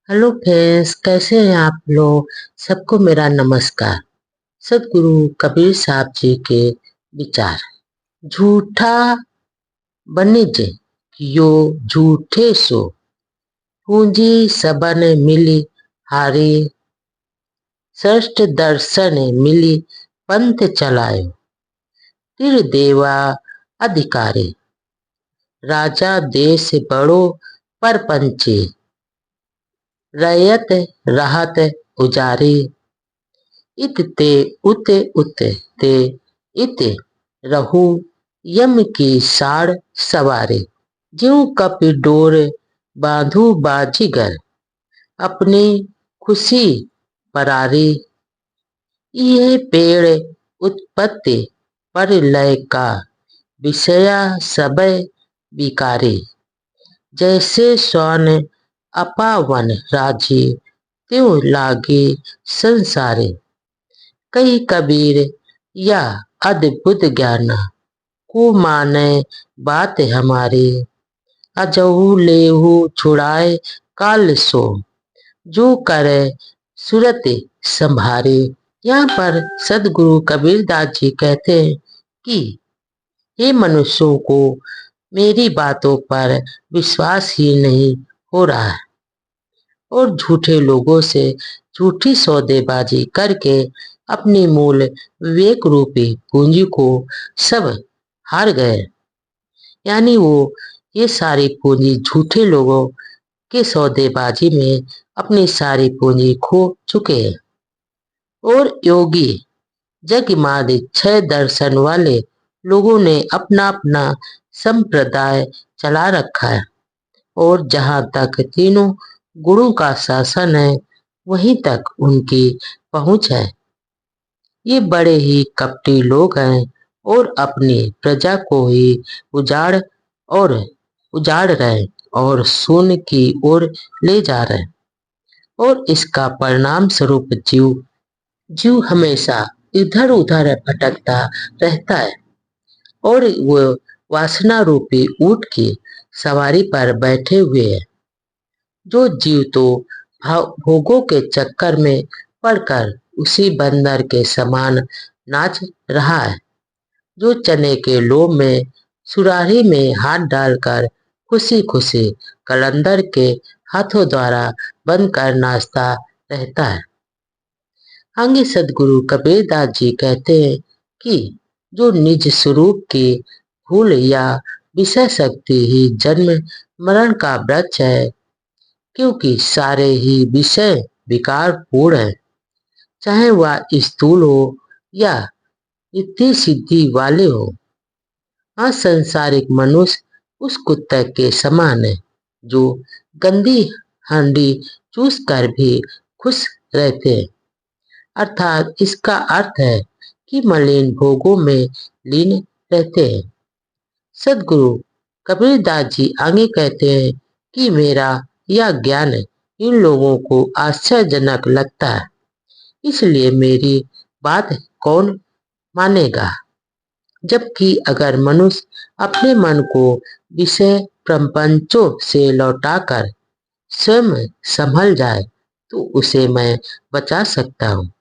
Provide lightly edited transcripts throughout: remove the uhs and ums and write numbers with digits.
Hello friends, कैसे हैं आप लोग। सबको मेरा नमस्कार। सदगुरु कबीर साहब जी के विचार। झूठा बनिज कियो झूठे सो, पूंजी सबन मिली हारी। श्रेष्ठ दर्शन मिली पंथ चलायो, तिर देवा अधिकारी। राजा देश बड़ो परपंची, रैयत राहत उजारी। इत ते उत उत ते इत रहू, यम की साड़ सवारी। ज्यों कपि डोर बांधू बाजीगर, अपनी खुशी परारी। ये पेड़ उत्पत्ति पर लय का, विषया सब विकारी। जैसे स्वर्ण अपावन राजी, त्यों लागे संसारे। कई कबीर या अद्भुत ज्ञान, को माने बात हमारी। अजहू लेहू छुड़ाए काल सो, जो करे सूरत संभारे। यहाँ पर सदगुरु कबीरदास जी कहते हैं कि हे मनुष्यों को, मेरी बातों पर विश्वास ही नहीं हो रहा है और झूठे लोगों से झूठी सौदेबाजी करके अपनी मूल विवेक रूपी पूंजी को सब हार गए। यानी वो ये सारी पूंजी झूठे लोगों के सौदेबाजी में अपनी सारी पूंजी खो चुके हैं। और योगी जगमादि छह दर्शन वाले लोगों ने अपना अपना संप्रदाय चला रखा है और जहां तक तीनों गुणों का शासन है वहीं तक उनकी पहुंच है। ये बड़े ही कपटी लोग हैं और अपनी प्रजा को ही उजाड़ और उजाड़ रहे और शून्य की ओर ले जा रहे। और इसका परिणाम स्वरूप जीव जीव हमेशा इधर उधर भटकता रहता है और वो वासना रूपी ऊंट की सवारी पर बैठे हुए है। जो जीव तो भोगों के चक्कर में पड़कर उसी बंदर के समान नाच रहा है, जो चने के लोभ में सुराही में हाथ डालकर खुशी खुशी कलंदर के हाथों द्वारा बंद कर नाचता रहता है। आगे सदगुरु कबीरदास जी कहते हैं कि जो निज स्वरूप की भूल या विषय शक्ति ही जन्म मरण का वृक्ष है, क्योंकि सारे ही विषय विकार पूर्ण है, चाहे वह स्थूल हो या रिद्धि सिद्धि वाले हो। असंसारिक मनुष्य उस कुत्ते के समान है जो गंदी हांडी चूस कर भी खुश रहते हैं। अर्थात इसका अर्थ है कि मलिन भोगों में लीन रहते हैं। सदगुरु कबीरदास जी आगे कहते हैं कि मेरा यह ज्ञान इन लोगों को आश्चर्यजनक लगता है, इसलिए मेरी बात कौन मानेगा। जबकि अगर मनुष्य अपने मन को विषय प्रपंचों से लौटाकर स्वयं संभल जाए तो उसे मैं बचा सकता हूँ।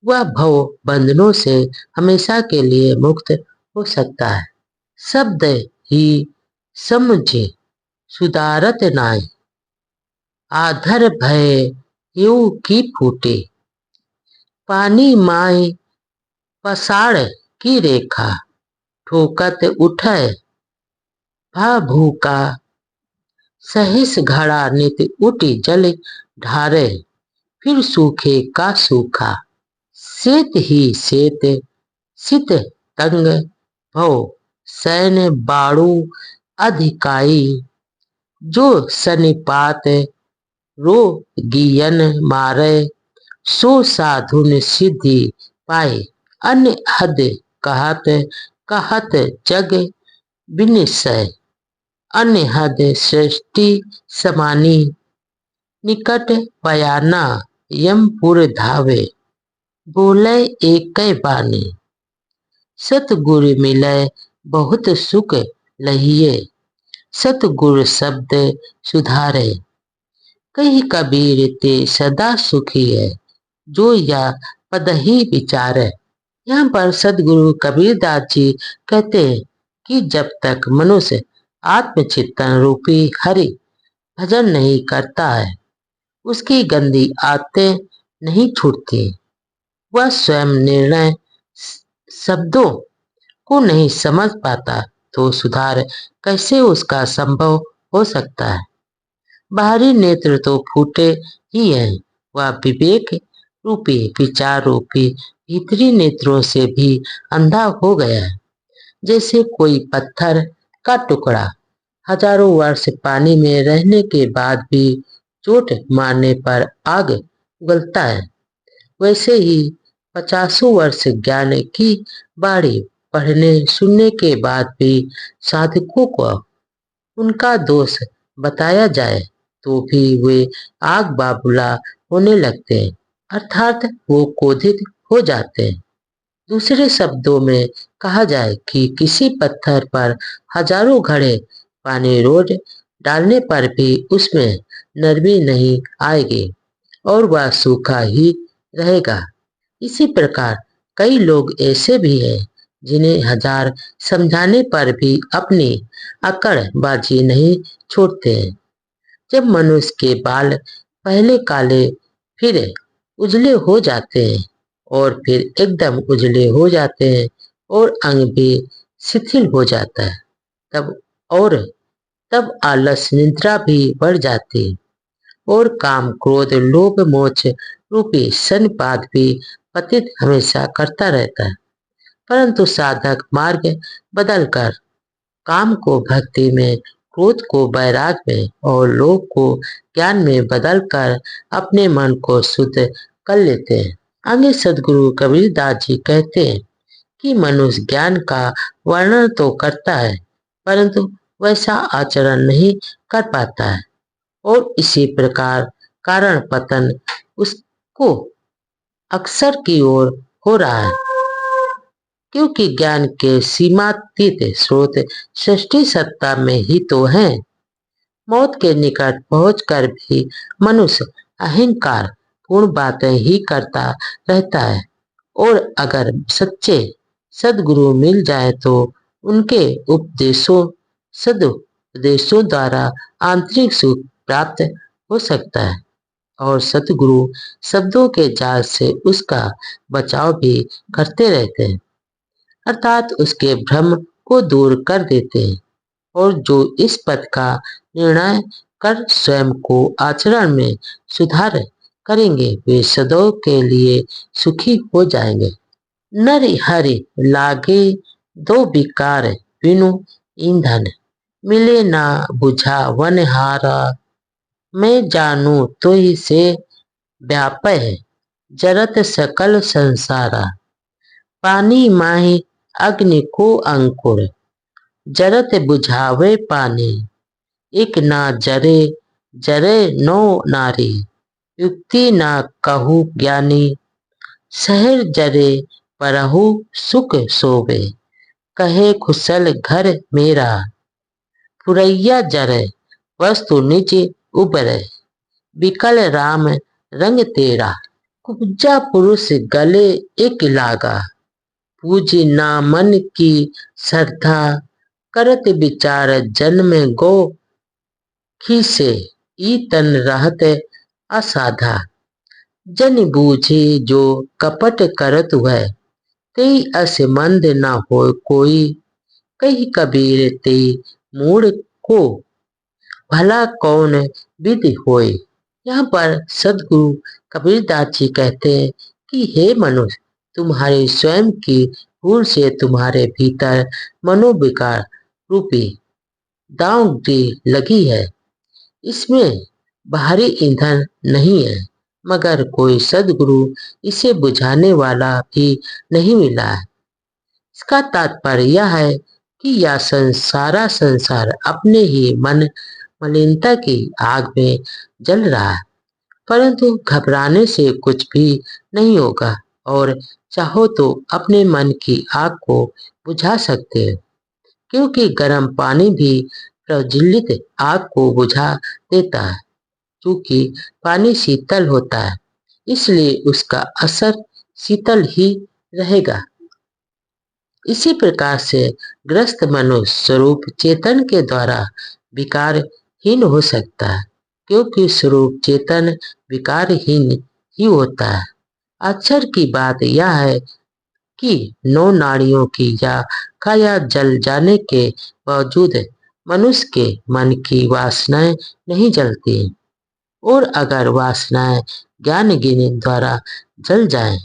वह भव बंधनों से हमेशा के लिए मुक्त हो सकता है। शब्द ही समझे सुधारत नाय, आधर भय यूं की फूटे। पानी माय पसाड़ की रेखा, ठोकत उठै भा भूका। सहिस घड़ा नित उठी जल ढारे, फिर सूखे का सूखा। सेत ही सेत सित तंग भव, सैन्य बाणु अधिकाई। जो सनिपात रो गियन मारे, सो साधुन सिद्धि पाए। अन्य हद कहत कहत जग विनिश्चय, अन्य हद सृष्टि समानी। निकट पयाना यमपुर धावे, बोले एक बानी। सतगुर मिले बहुत सुख लहिए, सतगुर शब्द सुधारे। कहीं कबीर ते सदा सुखी है, जो यह पद ही विचार है। यहाँ पर सदगुरु कबीरदास जी कहते हैं कि जब तक मनुष्य आत्मचिंतन रूपी हरि भजन नहीं करता है, उसकी गंदी आदतें नहीं छूटती। वह स्वयं निर्णय शब्दों को नहीं समझ पाता, तो सुधार कैसे उसका संभव हो सकता है। बाहरी नेत्र तो फूटे ही हैं, वह विवेक रूपी विचार रूपी भीतरी नेत्रों से भी अंधा हो गया है। जैसे कोई पत्थर का टुकड़ा हजारों वर्ष पानी में रहने के बाद भी चोट मारने पर आग उगलता है, वैसे ही 50 वर्ष ज्ञान की बाणी पढ़ने सुनने के बाद भी साधकों को उनका दोष बताया जाए तो भी वे आग बाबूला होने लगते हैं, अर्थात वो क्रोधित हो जाते हैं। दूसरे शब्दों में कहा जाए कि किसी पत्थर पर हजारों घड़े पानी रोज डालने पर भी उसमें नरमी नहीं आएगी और वह सूखा ही रहेगा। इसी प्रकार कई लोग ऐसे भी हैं जिन्हें हजार समझाने पर भी अपनी अकड़बाजी नहीं छोड़ते हैं। जब मनुष्य के बाल पहले काले फिर उजले हो जाते हैं और फिर एकदम उजले हो जाते हैं और अंग भी शिथिल हो जाता है, तब और तब आलस निद्रा भी बढ़ जाती है और काम क्रोध लोभ मोक्ष रूपी सन्निपात भी पतित हमेशा करता रहता है। परंतु साधक मार्ग बदलकर काम को भक्ति में, क्रोध को वैराग्य में और लोभ को ज्ञान में बदलकर अपने मन को शुद्ध कर लेते हैं। आगे सदगुरु कबीरदास जी कहते हैं कि मनुष्य ज्ञान का वर्णन तो करता है, परंतु वैसा आचरण नहीं कर पाता है और इसी प्रकार कारण पतन उसको अक्सर की ओर हो रहा है, क्योंकि ज्ञान के सीमातीत स्रोत सृष्टि सत्ता में ही तो है। मौत के निकट पहुंचकर भी मनुष्य अहंकार पूर्ण बातें ही करता रहता है और अगर सच्चे सदगुरु मिल जाए तो उनके उपदेशों सदुपदेशों द्वारा आंतरिक सुख प्राप्त हो सकता है और सतगुरु शब्दों के जाल से उसका बचाव भी करते रहते हैं, अर्थात उसके भ्रम को दूर कर देते हैं। और जो इस पद का निर्णय कर स्वयं को आचरण में सुधार करेंगे, वे सदैव के लिए सुखी हो जाएंगे। नर हरि लागे दो विकार बिनु ईंधन, मिले ना बुझा वन हारा, मैं जानू तो ही से व्यापय जरत सकल संसारा, पानी माही अग्नि को अंकुर, जरत बुझावे पानी, एक ना जरे जरे नो नारी, युक्ति ना कहू ज्ञानी, शहर जरे परहु सुख सोवे, कहे खुशल घर मेरा, फुरैया जरे वस्तु निज उबरे, विकल राम रंग तेरा, कुब्जा पुरुष गले एक लागा, पूजी ना मन की श्रद्धा, करत विचार जन्म गो खीसे, ई तन रहत असाधा, जन बूझे जो कपट करत है, ते अस मंद न हो कोई, कही कबीर ते मूड को भला कौन विधि होए। यहाँ पर सदगुरु कबीरदास जी कहते हैं कि हे मनुष्य, तुम्हारे स्वयं की भूल से तुम्हारे भीतर मनोविकार रूपी दांव लगी है। इसमें बाहरी ईंधन नहीं है, मगर कोई सदगुरु इसे बुझाने वाला भी नहीं मिला है। इसका तात्पर्य यह है कि यह सारा संसार अपने ही मन मलिनता की आग में जल रहा है, परंतु घबराने से कुछ भी नहीं होगा और चाहो तो अपने मन की आग को बुझा सकते हैं, क्योंकि गर्म पानी भी प्रज्वलित आग को बुझा देता है। क्योंकि पानी शीतल होता है, इसलिए उसका असर शीतल ही रहेगा। इसी प्रकार से ग्रस्त मनुष्य स्वरूप चेतन के द्वारा विकारहीन हो सकता है, क्योंकि स्वरूप चेतन विकारहीन ही होता है। अक्षर की बात यह है कि 9 नाड़ियों की या काया जल जाने के बावजूद मनुष्य के मन की वासनाएं नहीं जलती, और अगर वासनाएं ज्ञान गिनी द्वारा जल जाएं,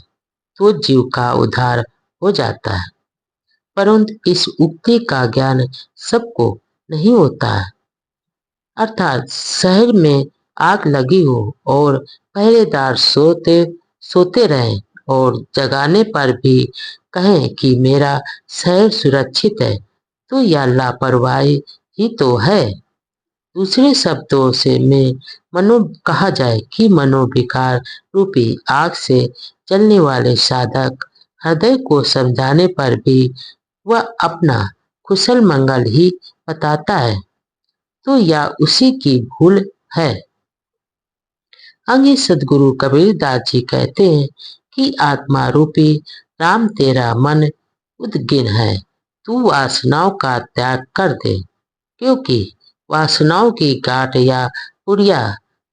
तो जीव का उद्धार हो जाता है। परंतु इस उक्ति का ज्ञान सबको नहीं होता है। अर्थात शहर में आग लगी हो और पहरेदार सोते सोते रहें और जगाने पर भी कहें कि मेरा शहर सुरक्षित है, तो यह लापरवाही ही तो है। दूसरे शब्दों से में मनो कहा जाए कि मनोविकार रूपी आग से जलने वाले साधक हृदय को समझाने पर भी वह अपना कुशल मंगल ही बताता है, तो यह उसी की भूल है। आगे सदगुरु कबीरदास जी कहते हैं कि आत्मा रूपी राम तेरा मन उद्गिन है, तू वासनाओं का त्याग कर दे, क्योंकि वासनाओं की गांठ या पुड़िया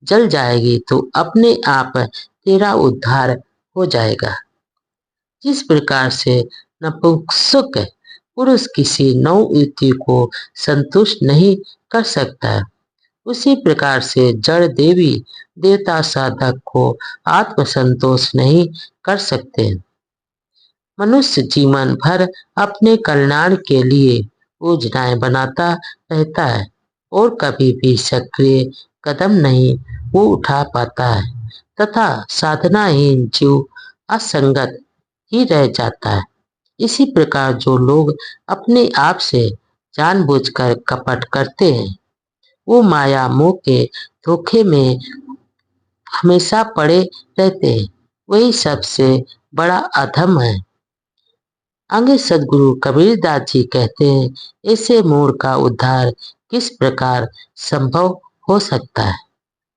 जल जाएगी तो अपने आप तेरा उद्धार हो जाएगा। जिस प्रकार से नपुंसक पुरुष किसी नवयुवती को संतुष्ट नहीं कर सकता, उसी प्रकार से जड़ देवी देवता साधक को आत्मसंतोष नहीं कर सकते। मनुष्य जीवन भर अपने कल्याण के लिए योजनाएं बनाता रहता है और कभी भी सक्रिय कदम नहीं वो उठा पाता है, तथा साधनाहीन जीव असंगत ही रह जाता है। इसी प्रकार जो लोग अपने आप से जानबूझकर कपट करते हैं, वो माया मोह के धोखे में हमेशा पड़े रहते हैं, वही सबसे बड़ा अधम है। आगे सदगुरु कबीरदास जी कहते हैं, ऐसे मूढ़ का उद्धार किस प्रकार संभव हो सकता है।